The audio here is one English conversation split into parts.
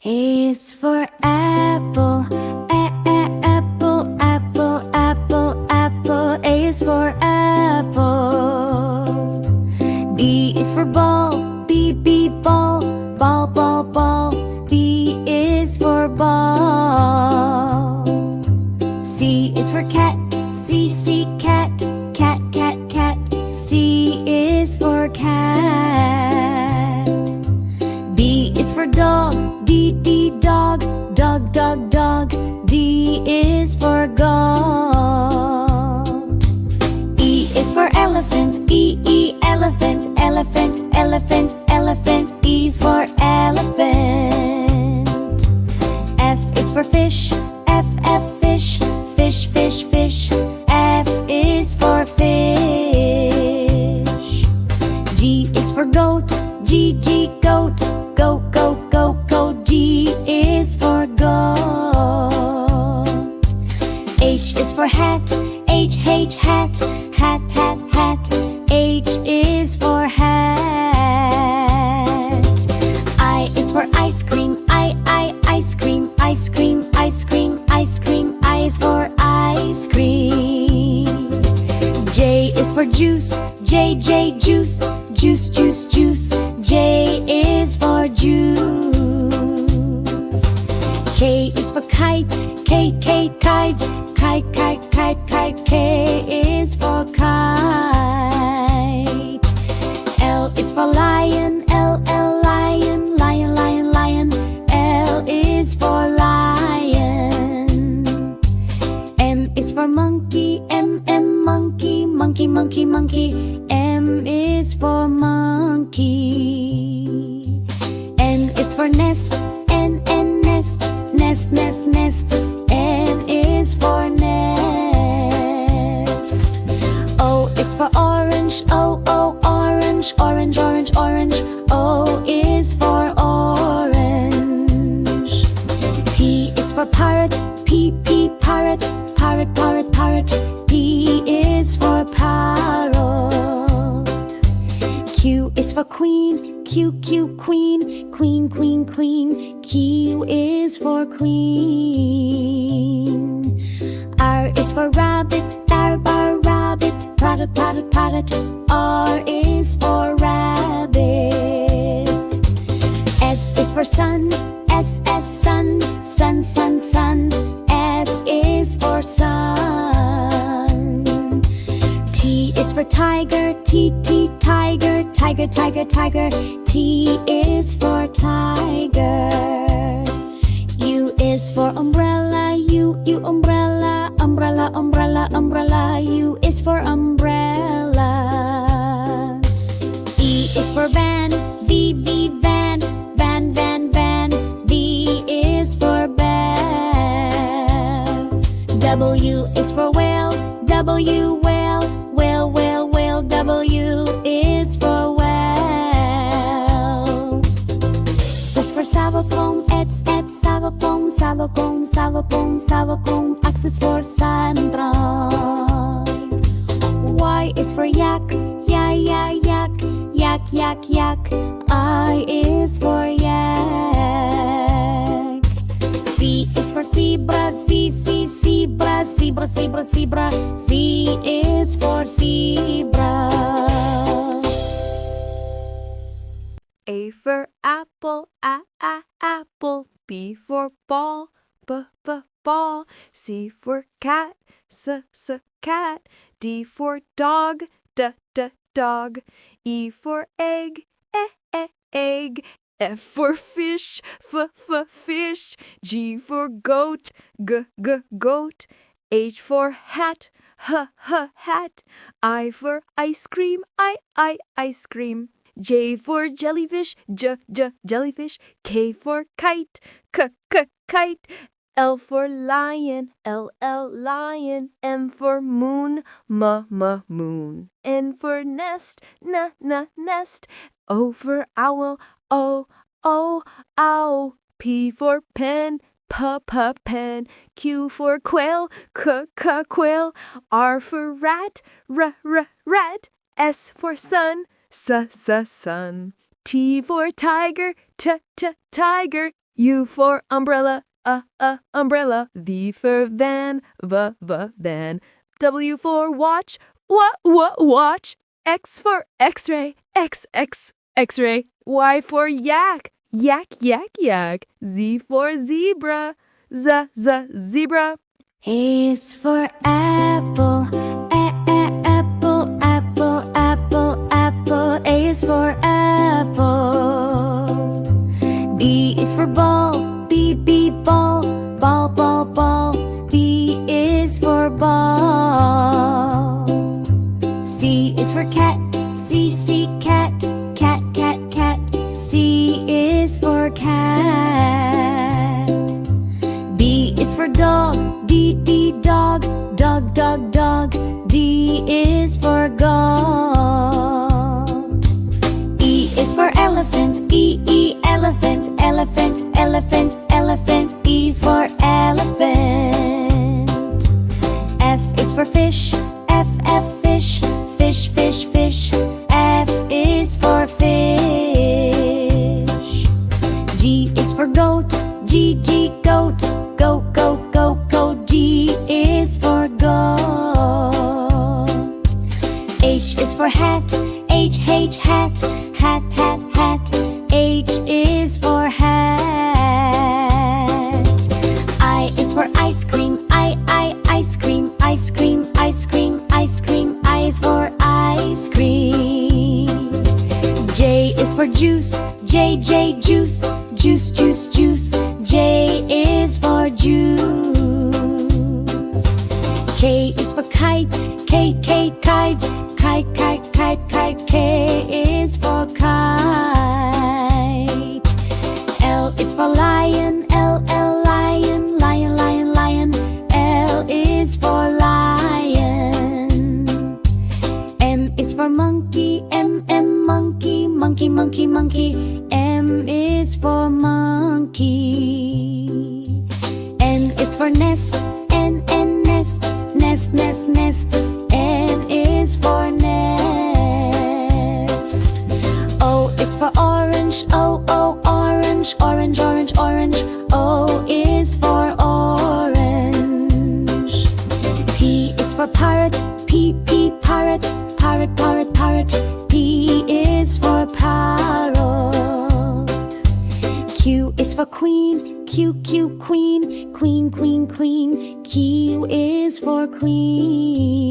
A is for apple, apple, apple, apple, apple. A is for apple. B is for ball, B, ball, ball, ball, ball. B is for ball. C is for cat, C, cat, cat, cat, cat. C is for cat. D is for dog, D, dog, dog, dog, dog. D is for goat. E is for elephant, E, elephant, elephant, elephant, elephant. E is for elephant. F is for fish, F, fish, fish, fish, fish. F is for fish. G is for goat, G, goat, goat, goat, goat, goat. G is for goat. H is for hat, H, hat, hat, hat, hat. H is for hat. I is for ice cream, I, ice cream, ice cream, ice cream, ice cream. I is for ice cream. J is for juice, J, juice, juice, juice, juice. J is for juice. K is for kite, K, kite, kite, kite, kite, kite. K is for kite. L is for lion, L, lion, lion, lion, lion. L is for lion. M is for monkey, M, monkey, monkey, monkey, monkey. M is for monkey. N is for nest, N, nest, nest, nest, nest. N is for nest. O is for orange, O, orange, orange, orange, orange. O is for orange. P is for parrot, P, parrot, parrot, parrot, parrot. P is for parrot. Q is for queen, Q, queen, queen, queen, queen. Q is for queen. R is for rabbit, rabbit, parrot, parrot, parrot. R is for rabbit. S is for sun, S, sun, sun, sun, sun. S is for sun. T is for tiger, T, tiger, tiger, tiger, tiger. T is for tiger. U is for umbrella, U, umbrella, umbrella, umbrella, umbrella. U is for umbrella. V is for van, V, van, van, van, van. V is for bell. W is for whale, W, whale, whale, whale, whale. W is for whale. S is for xylophone, X, xylophone, xylophone, xylophone, xylophone. X is for Sandra. Y is for yak, yak, yak, yak, yak. I is for yak. C is for zebra, C, zebra, zebra, zebra, zebra. C is for zebra. A for apple, apple. B for ball, b, ball. C for cat, s, cat. D for dog, d, dog. E for egg, egg. F for fish, f, fish. G for goat, g, goat. H for hat, h, hat. I for ice cream, I, ice cream. J for jellyfish, j, jellyfish. K for kite, k, kite. L for lion, L, lion. M for moon, m, moon. N for nest, n, nest. O for owl, O, owl. P for pen, p, pen. Q for quail, k, quail. R for rat, r, rat. S for sun, sun. T for tiger, t, tiger. U for umbrella, umbrella. V for van, van. W for watch, watch. X for x-ray, x-ray. Y for yak, yak. Z for zebra, zebra. A is for apple, apple. A is for apple. B is for ball, ball. B is for ball. C is for cat, cat. C is for cat. D is for dog, dog. D is for goat. E is for elephant, elephant. E is for elephant. F is for fish, fish. F is for fish. G is for goat, goat. G is for goat. H is for hat, hat. H is for hat. I is for ice cream, ice cream. I is for ice cream. J is for juice, juice. J is for juice. K is for kite, kite. K is for kite. L is for lion, lion. L is for lion. M is for monkey, monkey. M is for monkey. N is for nest, nest. N is for nest. O is for orange, orange. O is for orange. P is for parrot, parrot. P is for parrot. Q is for queen, queen. Q is for queen.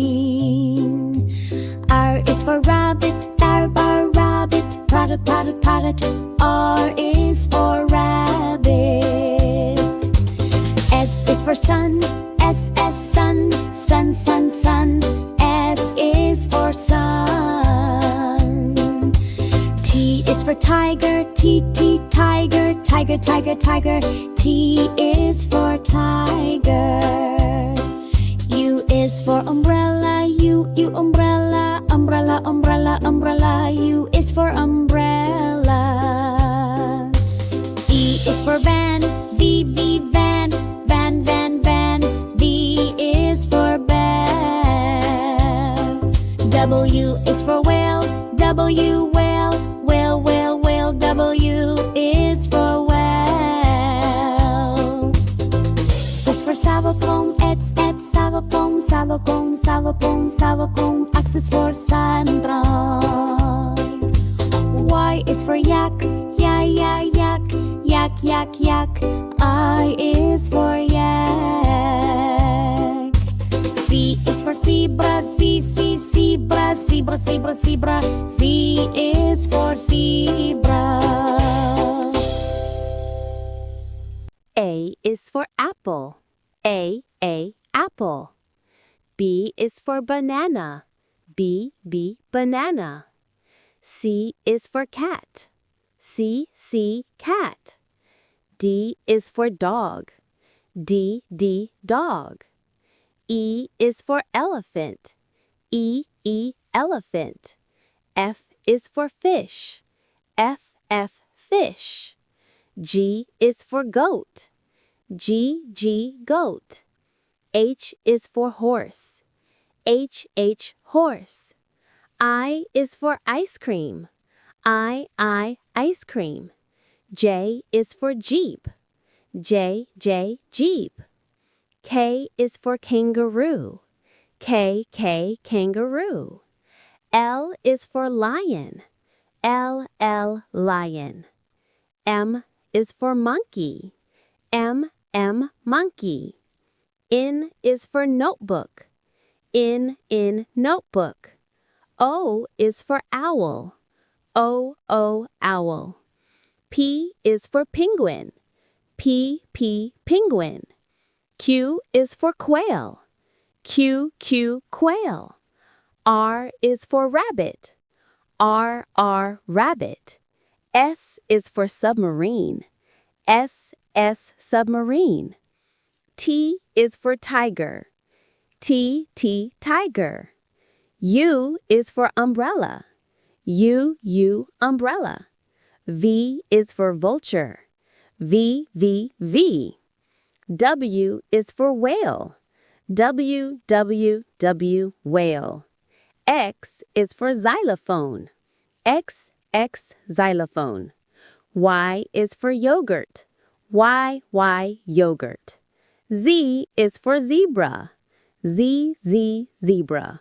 R is for rabbit, rabbit. R is for rabbit. S is for sun, sun. S is for sun. T is for tiger, tiger. T is for tiger. U is for umbrella, umbrella. U is for umbrella. V is for van, van. V is for bell. W is for whale, whale. W is for well. S is for xylophone, xylophone. X is for sun drive. Y is for yak, yak. I is for yak. C is for zebra, zebra. Z is for zebra. A is for apple, apple. B is for banana, B, banana. C is for cat, C, cat. D is for dog, D, dog. E is for elephant, E, elephant. F is for fish, F, fish. G is for goat, G, goat. H is for horse, H, horse. I is for ice cream, I, ice cream. J is for Jeep. J, J, Jeep. K is for kangaroo. K, K, kangaroo. L is for lion. L, L, lion. M is for monkey. M, M, monkey. N is for notebook. N, notebook. O is for owl. O, O, owl. P is for penguin. P, P, penguin. Q is for quail. Q, Q, quail. R is for rabbit. R, R, rabbit. S is for submarine. S, S, submarine. T is for tiger. T, T, tiger. U is for umbrella. U, U, umbrella. V is for vulture. V, V, V. W is for whale. W, W, W, whale. X is for xylophone. X, X, xylophone. Y is for yogurt. Y, Y, yogurt. Z is for zebra. Z, Z, zebra.